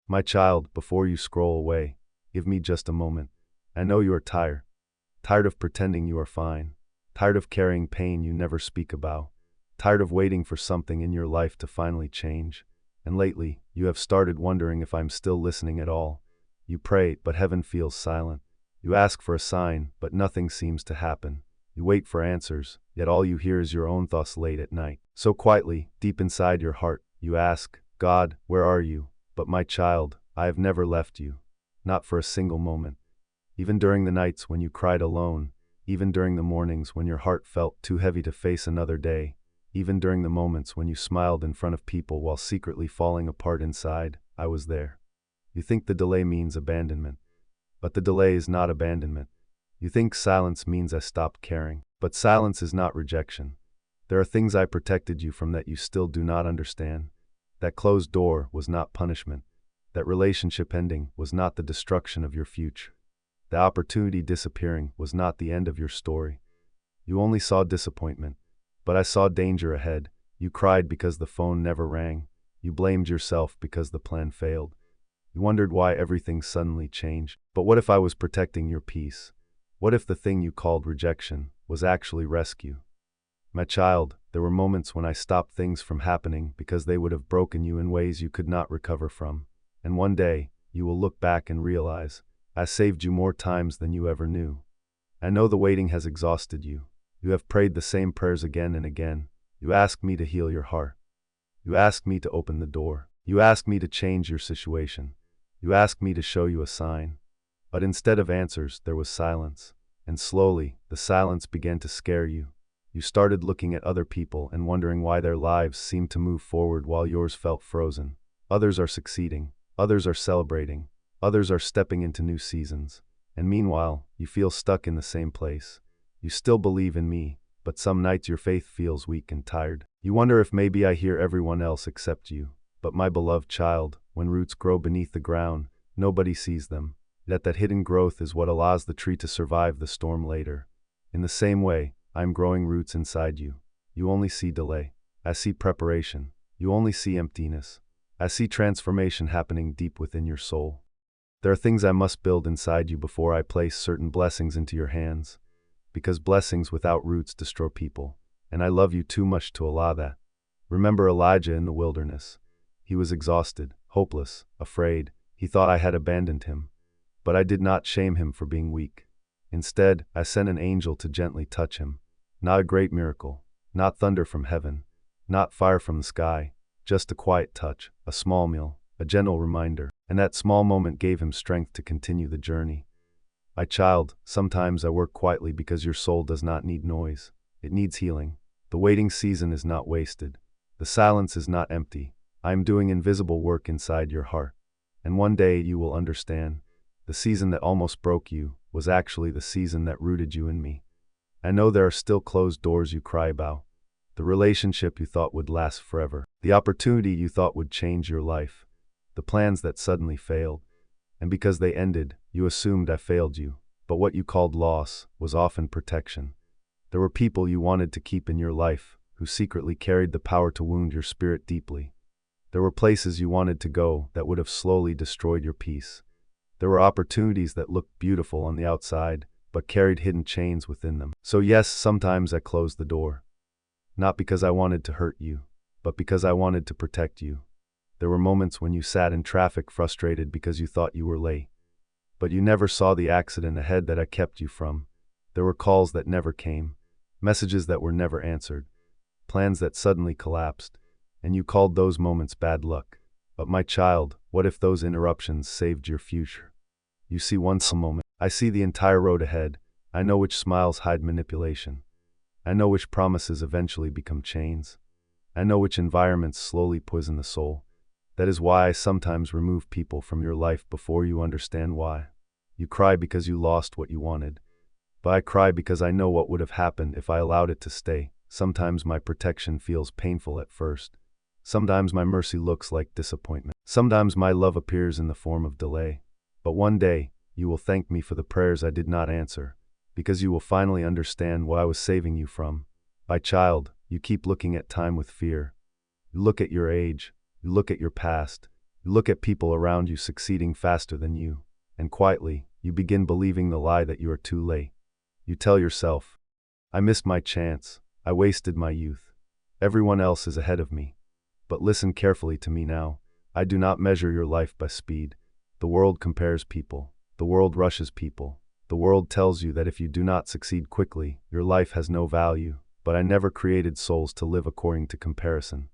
My child, before you scroll away, give me just a moment. I know you are tired. Tired of pretending you are fine. Tired of carrying pain you never speak about. Tired of waiting for something in your life to finally change. And lately, you have started wondering if I'm still listening at all. You pray, but heaven feels silent. You ask for a sign, but nothing seems to happen. You wait for answers, yet all you hear is your own thoughts late at night. So quietly, deep inside your heart, you ask, God, where are you? But my child, I have never left you. Not for a single moment. Even during the nights when you cried alone, even during the mornings when your heart felt too heavy to face another day, even during the moments when you smiled in front of people while secretly falling apart inside, I was there. You think the delay means abandonment. But the delay is not abandonment. You think silence means I stopped caring. But silence is not rejection. There are things I protected you from that you still do not understand. That closed door was not punishment. That relationship ending was not the destruction of your future. The opportunity disappearing was not the end of your story. You only saw disappointment. But I saw danger ahead. You cried because the phone never rang. You blamed yourself because the plan failed. You wondered why everything suddenly changed. But what if I was protecting your peace? What if the thing you called rejection was actually rescue? My child, there were moments when I stopped things from happening because they would have broken you in ways you could not recover from. And one day, you will look back and realize, I saved you more times than you ever knew. I know the waiting has exhausted you. You have prayed the same prayers again and again. You asked me to heal your heart. You asked me to open the door. You asked me to change your situation. You asked me to show you a sign. But instead of answers, there was silence. And slowly, the silence began to scare you. You started looking at other people and wondering why their lives seemed to move forward while yours felt frozen. Others are succeeding. Others are celebrating. Others are stepping into new seasons. And meanwhile, you feel stuck in the same place. You still believe in me, but some nights your faith feels weak and tired. You wonder if maybe I hear everyone else except you. But my beloved child, when roots grow beneath the ground, nobody sees them. Yet that hidden growth is what allows the tree to survive the storm later. In the same way, I am growing roots inside you. You only see delay. I see preparation. You only see emptiness. I see transformation happening deep within your soul. There are things I must build inside you before I place certain blessings into your hands. Because blessings without roots destroy people, and I love you too much to allow that. Remember Elijah in the wilderness. He was exhausted, hopeless, afraid. He thought I had abandoned him. But I did not shame him for being weak. Instead, I sent an angel to gently touch him. Not a great miracle, not thunder from heaven, not fire from the sky, just a quiet touch, a small meal, a gentle reminder, and that small moment gave him strength to continue the journey. My child, sometimes I work quietly because your soul does not need noise. It needs healing. The waiting season is not wasted. The silence is not empty. I am doing invisible work inside your heart. And one day you will understand. The season that almost broke you was actually the season that rooted you in me. I know there are still closed doors you cry about. The relationship you thought would last forever. The opportunity you thought would change your life. The plans that suddenly failed. And because they ended, you assumed I failed you. But what you called loss was often protection. There were people you wanted to keep in your life who secretly carried the power to wound your spirit deeply. There were places you wanted to go that would have slowly destroyed your peace. There were opportunities that looked beautiful on the outside, but carried hidden chains within them. So yes, sometimes I closed the door. Not because I wanted to hurt you, but because I wanted to protect you. There were moments when you sat in traffic frustrated because you thought you were late. But you never saw the accident ahead that I kept you from. There were calls that never came, messages that were never answered, plans that suddenly collapsed, and you called those moments bad luck. But my child, what if those interruptions saved your future? You see one moment. I see the entire road ahead. I know which smiles hide manipulation. I know which promises eventually become chains. I know which environments slowly poison the soul. That is why I sometimes remove people from your life before you understand why. You cry because you lost what you wanted. But I cry because I know what would have happened if I allowed it to stay. Sometimes my protection feels painful at first. Sometimes my mercy looks like disappointment. Sometimes my love appears in the form of delay. But one day, you will thank me for the prayers I did not answer, because you will finally understand what I was saving you from. My child, you keep looking at time with fear. You look at your age. You look at your past. You look at people around you succeeding faster than you, and quietly, you begin believing the lie that you are too late. You tell yourself, I missed my chance, I wasted my youth. Everyone else is ahead of me. But listen carefully to me now. I do not measure your life by speed. The world compares people. The world rushes people. The world tells you that if you do not succeed quickly, your life has no value. But I never created souls to live according to comparison.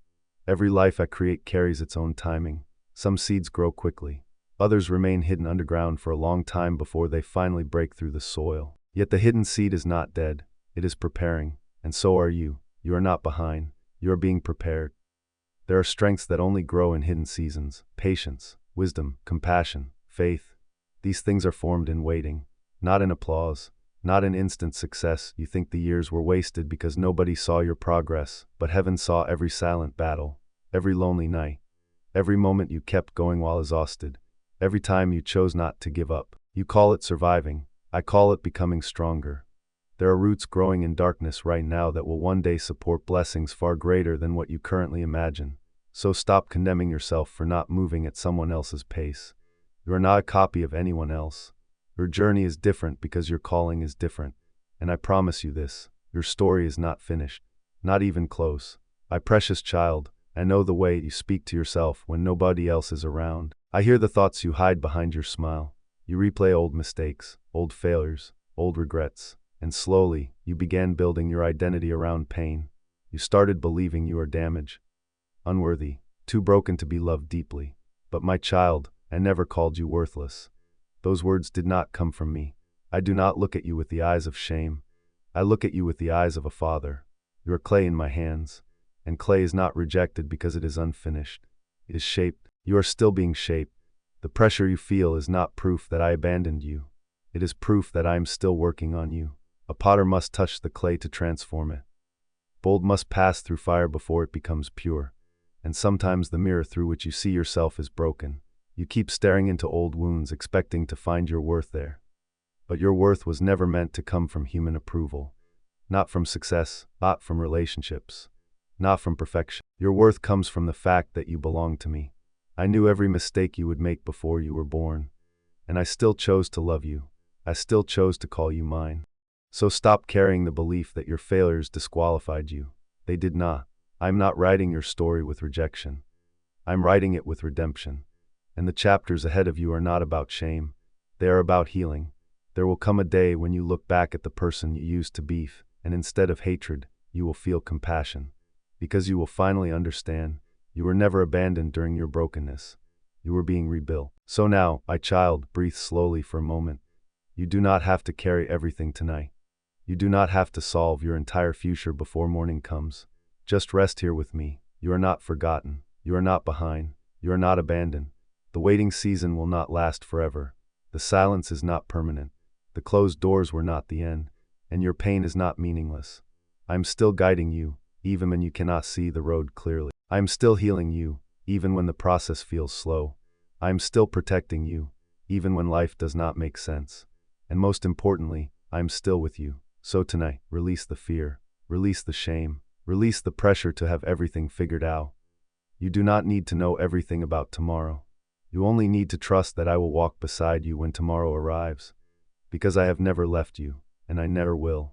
Every life I create carries its own timing. Some seeds grow quickly. Others remain hidden underground for a long time before they finally break through the soil. Yet the hidden seed is not dead. It is preparing. And so are you. You are not behind. You are being prepared. There are strengths that only grow in hidden seasons. Patience, wisdom, compassion, faith. These things are formed in waiting, not in applause, not in instant success. You think the years were wasted because nobody saw your progress, but heaven saw every silent battle, every lonely night, every moment you kept going while exhausted, every time you chose not to give up. You call it surviving. I call it becoming stronger. There are roots growing in darkness right now that will one day support blessings far greater than what you currently imagine. So stop condemning yourself for not moving at someone else's pace. You are not a copy of anyone else. Your journey is different because your calling is different. And I promise you this, your story is not finished, not even close. My precious child, I know the way you speak to yourself when nobody else is around. I hear the thoughts you hide behind your smile. You replay old mistakes, old failures, old regrets. And slowly, you began building your identity around pain. You started believing you are damaged, unworthy, too broken to be loved deeply. But my child, I never called you worthless. Those words did not come from me. I do not look at you with the eyes of shame. I look at you with the eyes of a father. You are clay in my hands, and clay is not rejected because it is unfinished. It is shaped. You are still being shaped. The pressure you feel is not proof that I abandoned you. It is proof that I am still working on you. A potter must touch the clay to transform it. Gold must pass through fire before it becomes pure. And sometimes the mirror through which you see yourself is broken. You keep staring into old wounds, expecting to find your worth there. But your worth was never meant to come from human approval. Not from success, not from relationships, not from perfection. Your worth comes from the fact that you belong to me. I knew every mistake you would make before you were born. And I still chose to love you. I still chose to call you mine. So stop carrying the belief that your failures disqualified you. They did not. I'm not writing your story with rejection. I'm writing it with redemption. And the chapters ahead of you are not about shame. They are about healing. There will come a day when you look back at the person you used to be, and instead of hatred, you will feel compassion. Because you will finally understand, you were never abandoned during your brokenness. You were being rebuilt. So now, my child, breathe slowly for a moment. You do not have to carry everything tonight. You do not have to solve your entire future before morning comes. Just rest here with me. You are not forgotten. You are not behind. You are not abandoned. The waiting season will not last forever. The silence is not permanent. The closed doors were not the end. And your pain is not meaningless. I am still guiding you, even when you cannot see the road clearly. I am still healing you, even when the process feels slow. I am still protecting you, even when life does not make sense. And most importantly, I am still with you. So tonight, release the fear, release the shame, release the pressure to have everything figured out. You do not need to know everything about tomorrow. You only need to trust that I will walk beside you when tomorrow arrives. Because I have never left you, and I never will.